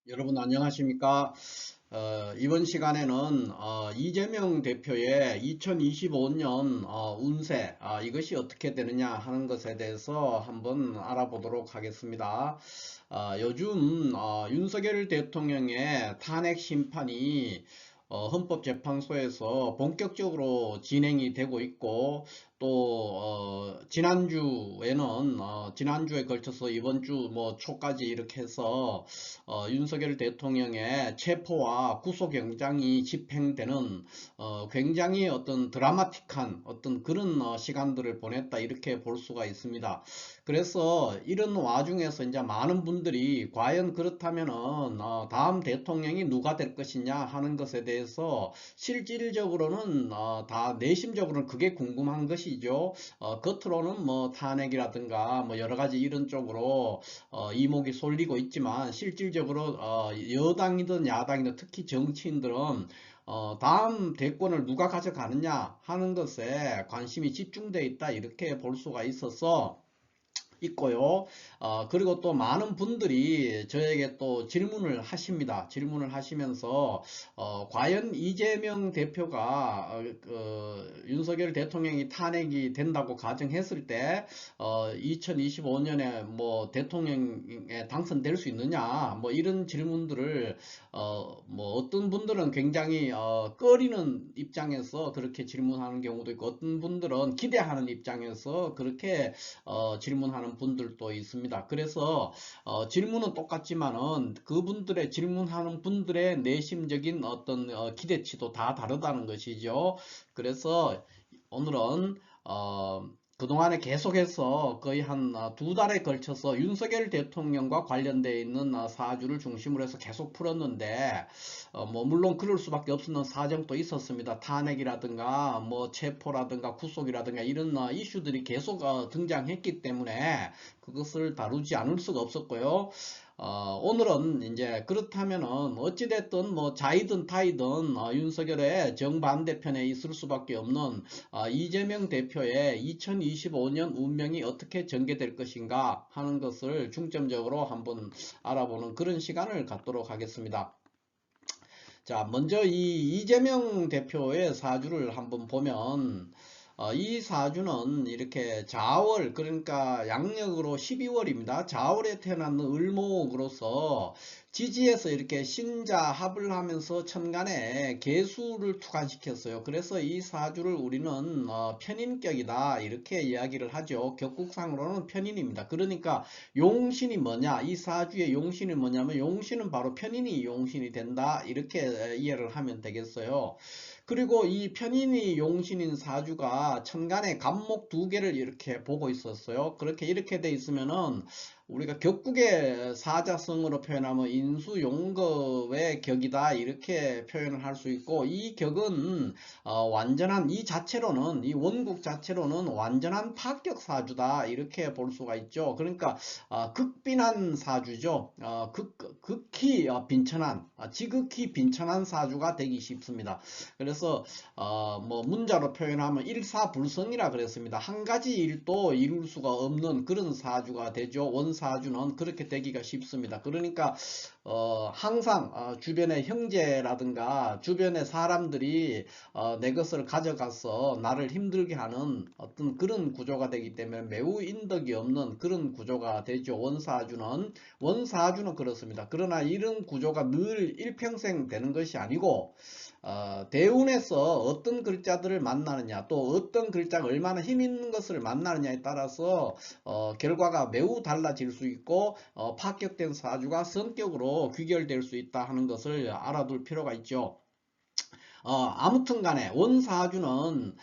여러분 안녕하십니까? 이번 시간에는 이재명 대표의 2025년 운세 이것이 어떻게 되느냐 하는 것에 대해서 한번 알아보도록 하겠습니다. 요즘 윤석열 대통령의 탄핵 심판이 헌법재판소에서 본격적으로 진행이 되고 있고 또 지난주에 걸쳐서 이번 주 뭐 초까지 이렇게 해서 윤석열 대통령의 체포와 구속영장이 집행되는 굉장히 어떤 드라마틱한 어떤 그런 시간들을 보냈다 이렇게 볼 수가 있습니다. 그래서 이런 와중에서 이제 많은 분들이 과연 그렇다면은 다음 대통령이 누가 될 것이냐 하는 것에 대해서 실질적으로는 다 내심적으로는 그게 궁금한 것이죠. 겉으로는 뭐 탄핵이라든가 뭐 여러 가지 이런 쪽으로 이목이 쏠리고 있지만 실질적으로 여당이든 야당이든 특히 정치인들은 다음 대권을 누가 가져가느냐 하는 것에 관심이 집중되어 있다 이렇게 볼 수가 있고요. 그리고 또 많은 분들이 저에게 또 질문을 하십니다. 질문을 하시면서 과연 이재명 대표가 윤석열 대통령이 탄핵이 된다고 가정했을 때 2025년에 뭐 대통령에 당선될 수 있느냐 뭐 이런 질문들을 뭐 어떤 분들은 굉장히 꺼리는 입장에서 그렇게 질문하는 경우도 있고 어떤 분들은 기대하는 입장에서 그렇게 질문하는 분들도 있습니다. 그래서 질문은 똑같지만은 그분들의 질문하는 분들의 내심적인 어떤 기대치도 다 다르다는 것이죠. 그래서 오늘은 그동안에 계속해서 거의 한 두 달에 걸쳐서 윤석열 대통령과 관련되어 있는 사주를 중심으로 해서 계속 풀었는데 뭐 물론 그럴 수밖에 없었는 사정도 있었습니다. 탄핵이라든가 뭐 체포라든가 구속이라든가 이런 이슈들이 계속 등장했기 때문에 그것을 다루지 않을 수가 없었고요. 오늘은 이제 그렇다면은 어찌됐든 뭐 자이든 타이든 윤석열의 정반대편에 있을 수밖에 없는 이재명 대표의 2025년 운명이 어떻게 전개될 것인가 하는 것을 중점적으로 한번 알아보는 그런 시간을 갖도록 하겠습니다. 자, 먼저 이 이재명 대표의 사주를 한번 보면 이 사주는 이렇게 자월 그러니까 양력으로 12월입니다. 자월에 태어난 을목으로서 지지에서 이렇게 신자합을 하면서 천간에 계수를 투관시켰어요. 그래서 이 사주를 우리는 편인격이다 이렇게 이야기를 하죠. 격국상으로는 편인입니다. 그러니까 용신이 뭐냐, 이 사주의 용신이 뭐냐면 용신은 바로 편인이 용신이 된다 이렇게 이해를 하면 되겠어요. 그리고 이 편인이 용신인 사주가 천간에 간목 두 개를 이렇게 보고 있었어요. 이렇게 돼 있으면은 우리가 격국의 사자성으로 표현하면 인수용겁의 격이다 이렇게 표현을 할 수 있고 이 격은 완전한 이 자체로는 이 원국 자체로는 완전한 파격 사주다 이렇게 볼 수가 있죠. 그러니까 극빈한 사주죠. 극히 빈천한 지극히 빈천한 사주가 되기 쉽습니다. 그래서 뭐 문자로 표현하면 일사불성이라 그랬습니다. 한 가지 일도 이룰 수가 없는 그런 사주가 되죠. 원사주는 그렇게 되기가 쉽습니다. 그러니까 항상 주변의 형제라든가 주변의 사람들이 내 것을 가져가서 나를 힘들게 하는 어떤 그런 구조가 되기 때문에 매우 인덕이 없는 그런 구조가 되죠. 원사주는 그렇습니다. 그러나 이런 구조가 늘 일평생 되는 것이 아니고 대운에서 어떤 글자들을 만나느냐 또 어떤 글자가 얼마나 힘 있는 것을 만나느냐에 따라서 결과가 매우 달라질 수 있고 파격된 사주가 성격으로 귀결될 수 있다 하는 것을 알아둘 필요가 있죠. 아무튼 간에 원사주는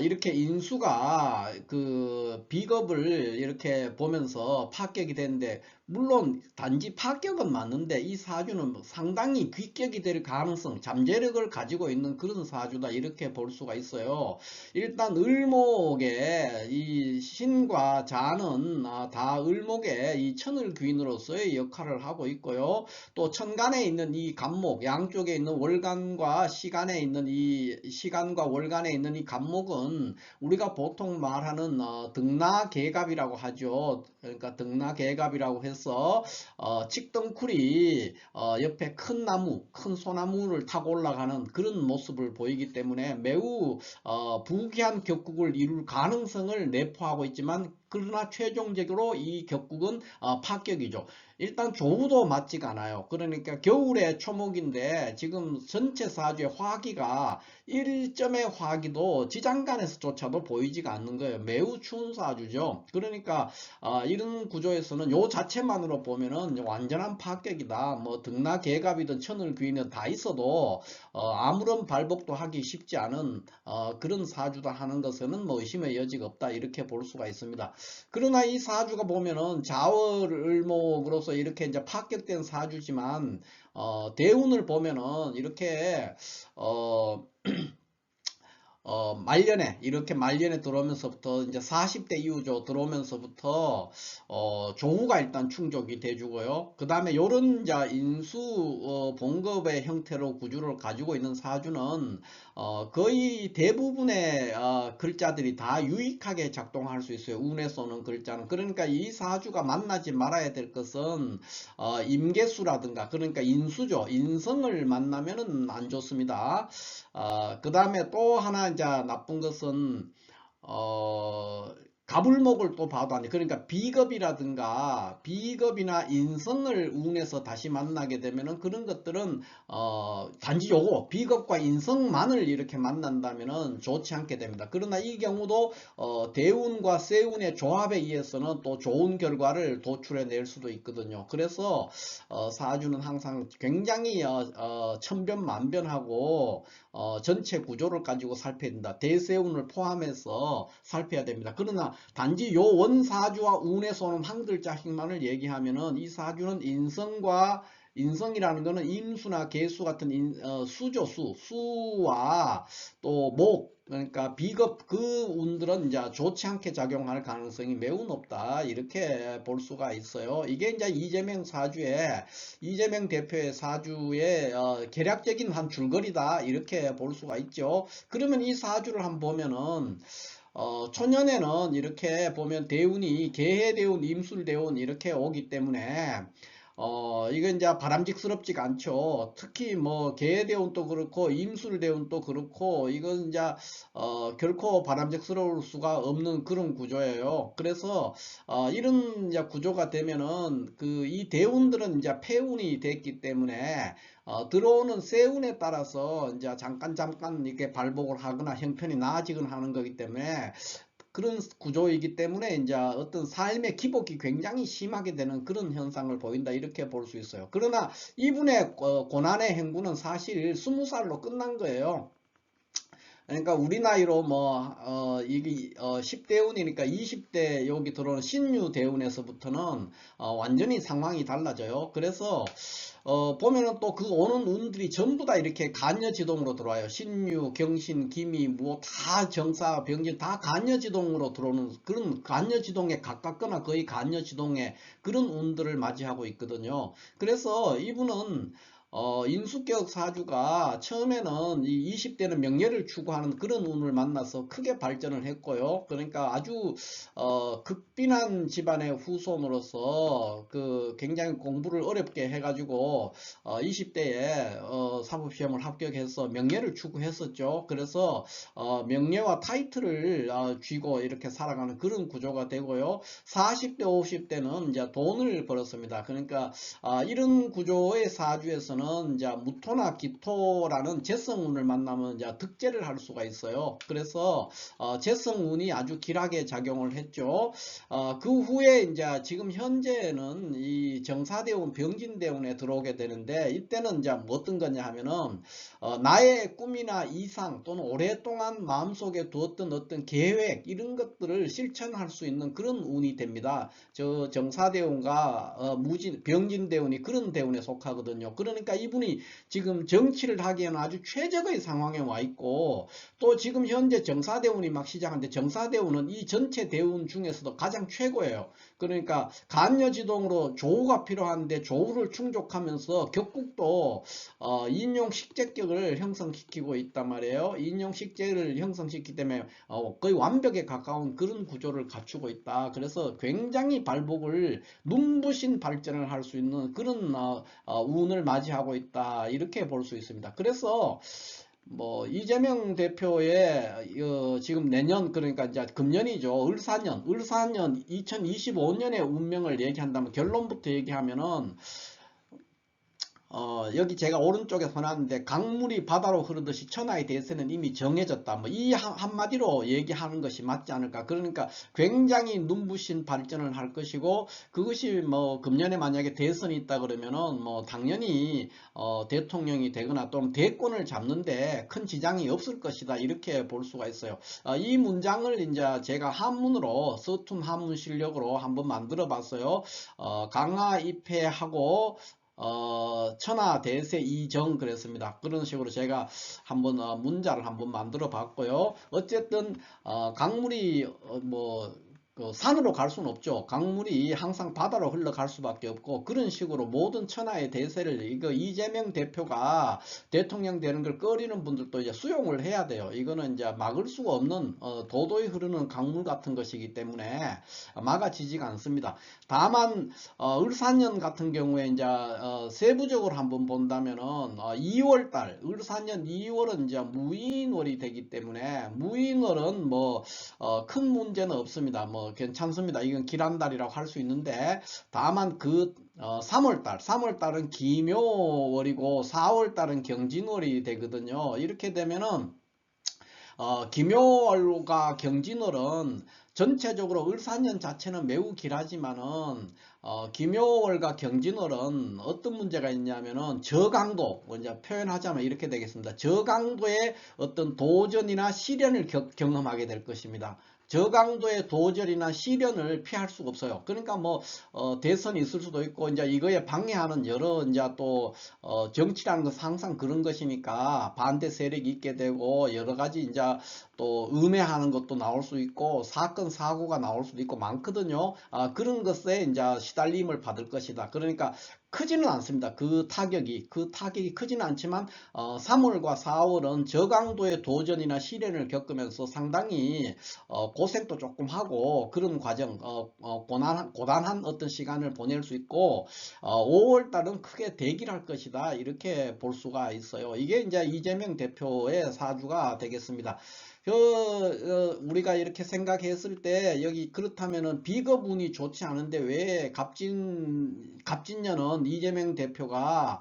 이렇게 인수가 그 비겁을 이렇게 보면서 파격이 되는데 물론 단지 파격은 맞는데 이 사주는 상당히 귀격이 될 가능성 잠재력을 가지고 있는 그런 사주다 이렇게 볼 수가 있어요. 일단 을목의 이 신과 자는 다 을목의 이 천을 귀인으로서의 역할을 하고 있고요. 또 천간에 있는 이 간목 양쪽에 있는 월간과 시간에 있는 이 시간과 월간에 있는 이 간목 초목은 우리가 보통 말하는 등나개갑이라고 하죠. 그러니까 등나개갑이라고 해서 칡덩쿨이 옆에 큰 나무, 큰 소나무를 타고 올라가는 그런 모습을 보이기 때문에 매우 부귀한 격국을 이룰 가능성을 내포하고 있지만, 그러나 최종적으로 이 격국은 파격이죠. 일단 조우도 맞지가 않아요. 그러니까 겨울에 초목인데 지금 전체 사주의 화기가 1점의 화기도 지장간에서조차도 보이지가 않는 거예요. 매우 추운 사주죠. 그러니까 이런 구조에서는 요 자체만으로 보면은 완전한 파격이다. 뭐 등나개갑이든 천을귀인이든 다 있어도 아무런 발복도 하기 쉽지 않은 그런 사주다 하는 것에는 뭐 의심의 여지가 없다, 이렇게 볼 수가 있습니다. 그러나 이 사주가 보면은 자월을목으로서 이렇게 이제 파격된 사주지만 대운을 보면은 이렇게 어 말년에, 이렇게 말년에 들어오면서부터 이제 40대 이후죠. 들어오면서부터 조후가 일단 충족이 돼주고요. 그 다음에 요런 이제 인수 봉급의 형태로 구주를 가지고 있는 사주는 거의 대부분의 글자들이 다 유익하게 작동할 수 있어요. 운에서 오는 글자는. 그러니까 이 사주가 만나지 말아야 될 것은 임계수라든가, 그러니까 인수죠. 인성을 만나면은 안 좋습니다. 그 다음에 또 하나 이제 나쁜 것은 가불목을 또 봐도 안 돼. 그러니까 비겁이라든가 비겁이나 인성을 운에서 다시 만나게 되면은 그런 것들은 단지 요거 비겁과 인성만을 이렇게 만난다면은 좋지 않게 됩니다. 그러나 이 경우도 대운과 세운의 조합에 의해서는 또 좋은 결과를 도출해 낼 수도 있거든요. 그래서 사주는 항상 굉장히 천변만변하고 전체 구조를 가지고 살펴야 된다. 대세운을 포함해서 살펴야 됩니다. 그러나 단지 요 원사주와 운에서 오는 한 글자씩만을 얘기하면은 이 사주는 인성이라는 거는 임수나 계수 같은 수죠. 수와 또 목, 그러니까 비겁, 그 운들은 이제 좋지 않게 작용할 가능성이 매우 높다, 이렇게 볼 수가 있어요. 이게 이제 이재명 대표의 사주의 계략적인 한 줄거리다, 이렇게 볼 수가 있죠. 그러면 이 사주를 한번 보면은 초년에는 이렇게 보면 대운이 계해대운, 임술대운 이렇게 오기 때문에 이건 이제 바람직스럽지가 않죠. 특히 뭐 계대운도 그렇고 임술대운도 그렇고 이건 이제 결코 바람직스러울 수가 없는 그런 구조예요. 그래서 이런 이제 구조가 되면은 그 이 대운들은 이제 폐운이 됐기 때문에 들어오는 세운에 따라서 이제 잠깐 이렇게 발복을 하거나 형편이 나아지거나 하는 거기 때문에, 그런 구조이기 때문에 이제 어떤 삶의 기복이 굉장히 심하게 되는 그런 현상을 보인다, 이렇게 볼 수 있어요. 그러나 이분의 고난의 행군은 사실 20살로 끝난 거예요. 그러니까 우리 나이로 이게 10대운이니까 20대 여기 들어오는 신유대운에서부터는 완전히 상황이 달라져요. 그래서 보면은 또 그 오는 운들이 전부 다 이렇게 간여지동으로 들어와요. 신유, 경신, 기미, 뭐 다 정사, 병진 다 간여지동으로 들어오는 그런 간여지동에 가깝거나 거의 간여지동에 그런 운들을 맞이하고 있거든요. 그래서 이분은 인수격 사주가 처음에는 이 20대는 명예를 추구하는 그런 운을 만나서 크게 발전을 했고요. 그러니까 아주 극빈한 집안의 후손으로서 그 굉장히 공부를 어렵게 해가지고 20대에 사법시험을 합격해서 명예를 추구했었죠. 그래서 명예와 타이틀을 쥐고 이렇게 살아가는 그런 구조가 되고요. 40대 50대는 이제 돈을 벌었습니다. 그러니까 이런 구조의 사주에서는 이제 무토나 기토라는 재성운을 만나면 이제 득재를 할 수가 있어요. 그래서 재성운이 아주 길하게 작용을 했죠. 그 후에 이제 지금 현재는 이 정사대운, 병진대운에 들어오게 되는데, 이때는 이제 어떤 거냐 하면은 나의 꿈이나 이상 또는 오랫동안 마음속에 두었던 어떤 계획, 이런 것들을 실천할 수 있는 그런 운이 됩니다. 저 정사대운과 병진대운이 그런 대운에 속하거든요. 그러니까 그러니까 이분이 지금 정치를 하기에는 아주 최적의 상황에 와 있고, 또 지금 현재 정사대운이 막 시작하는데, 정사대운은 이 전체 대운 중에서도 가장 최고예요. 그러니까 간여지동으로 조우가 필요한데 조우를 충족하면서 격국도 인용식재격을 형성시키고 있단 말이에요. 인용식재를 형성시키기 때문에 거의 완벽에 가까운 그런 구조를 갖추고 있다. 그래서 굉장히 발복을 눈부신 발전을 할 수 있는 그런 운을 맞이하고 있다. 이렇게 볼 수 있습니다. 그래서 뭐 이재명 대표의 지금 내년, 그러니까 이제 금년이죠. 을사년 2025년의 운명을 얘기한다면, 결론부터 얘기하면은 여기 제가 오른쪽에 써놨는데, 강물이 바다로 흐르듯이 천하의 대세는 이미 정해졌다. 뭐 이 한마디로 얘기하는 것이 맞지 않을까. 그러니까 굉장히 눈부신 발전을 할 것이고, 그것이 뭐 금년에 만약에 대선이 있다 그러면은 뭐 당연히 대통령이 되거나 또는 대권을 잡는데 큰 지장이 없을 것이다. 이렇게 볼 수가 있어요. 이 문장을 이제 제가 한문으로, 서툰 한문 실력으로 한번 만들어 봤어요. 강하 입회하고 천하 대세 이정, 그랬습니다. 그런 식으로 제가 한번 문자를 한번 만들어 봤고요. 어쨌든 강물이 그 산으로 갈 수는 없죠. 강물이 항상 바다로 흘러갈 수밖에 없고, 그런 식으로 모든 천하의 대세를 이거 이재명 대표가 대통령 되는 걸 꺼리는 분들도 이제 수용을 해야 돼요. 이거는 이제 막을 수가 없는 도도히 흐르는 강물 같은 것이기 때문에 막아지지가 않습니다. 다만 을사년 같은 경우에 이제 세부적으로 한번 본다면은 2월달, 을사년 2월은 이제 무인월이 되기 때문에, 무인월은 뭐 큰 문제는 없습니다. 뭐 괜찮습니다. 이건 길한달이라고 할 수 있는데, 다만 그 3월달은 기묘월이고 4월달은 경진월이 되거든요. 이렇게 되면은 기묘월과 경진월은 전체적으로 을사년 자체는 매우 길하지만은 기묘월과 경진월은 어떤 문제가 있냐면은 저강도, 이제 표현하자면 이렇게 되겠습니다. 저강도의 어떤 도전이나 시련을 경험하게 될 것입니다. 저강도의 도전이나 시련을 피할 수가 없어요. 그러니까 뭐 대선이 있을 수도 있고, 이제 이거에 방해하는 여러 이제 또 정치라는 것은 항상 그런 것이니까 반대 세력이 있게 되고, 여러 가지 이제 또 음해하는 것도 나올 수 있고, 사건 사고가 나올 수도 있고 많거든요. 그런 것에 이제 시달림을 받을 것이다. 그러니까 크지는 않습니다. 그 타격이 크지는 않지만 3월과 4월은 저강도의 도전이나 시련을 겪으면서 상당히 고생도 조금 하고, 그런 과정, 고단한 어떤 시간을 보낼 수 있고, 5월달은 크게 대기할 것이다. 이렇게 볼 수가 있어요. 이게 이제 이재명 대표의 사주가 되겠습니다. 우리가 이렇게 생각했을 때, 여기 그렇다면은 비겁 운이 좋지 않은데 왜 갑진년은 이재명 대표가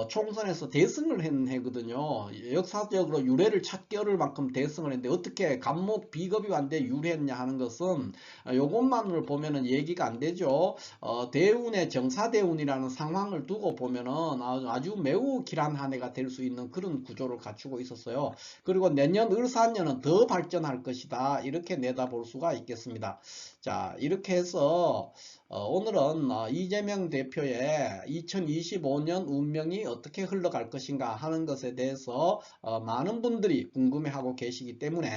총선에서 대승을 한 해거든요. 역사적으로 유례를 찾기 어려울 만큼 대승을 했는데, 어떻게 갑목 비겁이 왔는데 유례했냐 하는 것은 요것만을 보면은 얘기가 안 되죠. 대운의 정사대운이라는 상황을 두고 보면은 아주 매우 길한 한 해가 될 수 있는 그런 구조를 갖추고 있었어요. 그리고 내년 을사년은 더 발전할 것이다. 이렇게 내다볼 수가 있겠습니다. 자, 이렇게 해서 오늘은 이재명 대표의 2025년 운명이 어떻게 흘러갈 것인가 하는 것에 대해서 많은 분들이 궁금해하고 계시기 때문에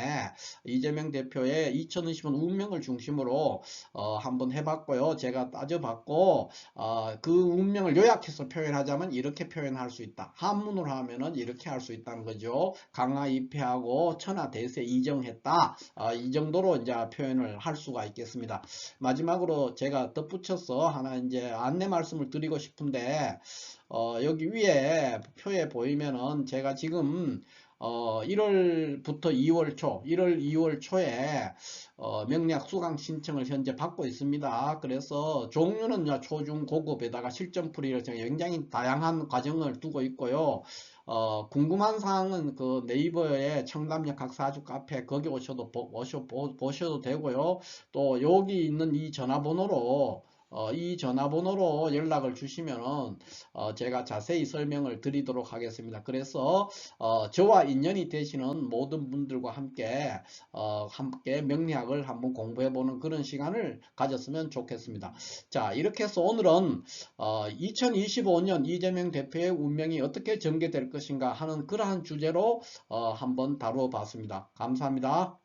이재명 대표의 2025년 운명을 중심으로 한번 해봤고요. 제가 따져봤고, 그 운명을 요약해서 표현하자면 이렇게 표현할 수 있다. 한문으로 하면은 이렇게 할 수 있다는 거죠. 강하 입회하고 천하 대세 이정했다. 이 정도로 이제 표현을 할 수가 있겠습니다. 마지막으로 제가 덧붙여서 하나 이제 안내 말씀을 드리고 싶은데, 여기 위에 표에 보이면은 제가 지금 1월부터 2월 초, 1월, 2월 초에 명리학 수강 신청을 현재 받고 있습니다. 그래서 종류는 초중 고급에다가 실전풀이를 굉장히 다양한 과정을 두고 있고요. 궁금한 사항은 그 네이버에 청담역 학사주 카페, 거기 오셔도 보셔도 되고요. 또 여기 있는 이 전화번호로 이 전화번호로 연락을 주시면은 제가 자세히 설명을 드리도록 하겠습니다. 그래서 저와 인연이 되시는 모든 분들과 함께 명리학을 한번 공부해보는 그런 시간을 가졌으면 좋겠습니다. 자, 이렇게 해서 오늘은 2025년 이재명 대표의 운명이 어떻게 전개될 것인가 하는 그러한 주제로 한번 다루어 봤습니다. 감사합니다.